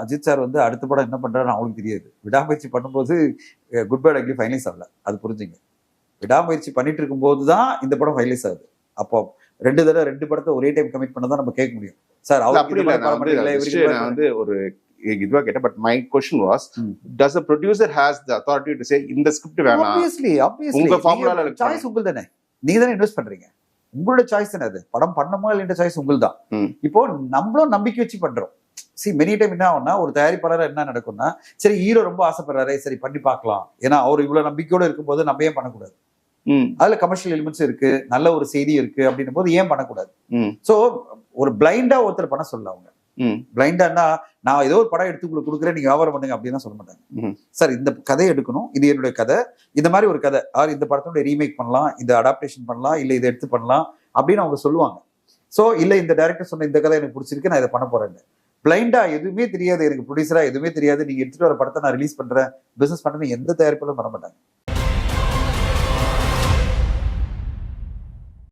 Ajith sir வந்து அடுத்த படம் என்ன பண்றாருன்னு அவங்களுக்கு தெரியாது. விடாமுயற்சி பண்ணும்போது குட் பேட் அக்லி ஃபைனலைஸ் ஆகல. அது புரிஞ்சுங்க. விடாமுயற்சி பண்ணிட்டு இருக்கும்போது தான் இந்த படம் ஃபைனலைஸ் ஆகுது. அப்போ 2 தடவை 2 படத்தை ஒரே டைம் கமிட் பண்ண தான் நம்ம கேட்க முடியும். சார் அப்படி இல்லை, நான் வந்து ஒரு இதுவா கேட்டேன். But my question was, does the producer has the authority to say இந்த ஸ்கிரிப்ட் வேணாம்? obviously உங்க ஃபார்முலால சாய்ஸ் உங்களுக்கு தானே. நீங்க தானே இன்வெஸ்ட் பண்றீங்க. உங்களோட சாய்ஸ் தானே அது. படம் பண்ணணுமா இல்லைன்ற சாய்ஸ் உங்களுக்கு தான். இப்போ நம்மளும் நம்பிக்கை வச்சு பண்றோம். மெனி டைம் என்ன ஆகும்னா, ஒரு தயாரிப்பாளர் என்ன நடக்கும்னா, சரி ஹீரோ ரொம்ப ஆசைப்படுறாரு, சரி பண்ணி பார்க்கலாம். ஏன்னா அவர் இவ்வளவு நம்பிக்கையோட இருக்கும்போது நம்ம ஏன் பண்ணக்கூடாது? அதுல கமர்ஷியல் எலிமெண்ட்ஸ் இருக்கு, நல்ல ஒரு செய்தி இருக்கு அப்படின்னும் போது ஏன் பண்ணக்கூடாது? சோ ஒரு பிளைண்டா ஒருத்தர் பண்ண சொல்ல அவங்க. பிளைண்டானா நான் ஏதோ ஒரு படம் எடுத்து உங்களுக்கு கொடுக்குறேன், நீங்க வியாபாரம் பண்ணுங்க அப்படின்னு சொல்ல மாட்டாங்க. சார் இந்த கதையை எடுக்கணும், இது என்னுடைய கதை, இந்த மாதிரி ஒரு கதை, இந்த படத்தோட ரீமேக் பண்ணலாம், இந்த அடாப்டேஷன் பண்ணலாம், இல்ல இதை எடுத்து பண்ணலாம் அப்படின்னு அவங்க சொல்லுவாங்க. சோ இல்ல இந்த டைரக்டர் சொன்ன இந்த கதை எனக்கு பிடிச்சிருக்கு, நான் இதை பண்ண போறேன். பிளைண்டா எதுவுமே தெரியாது, எனக்கு ப்ரொடியூசரா எதுவுமே தெரியாது, நீங்க எடுத்துட்டு வர படத்தை நான் ரிலீஸ் பண்றேன், பிசினஸ் பண்றேன்னு எந்த தயாரிப்பாலும் பண்ண மாட்டாங்க.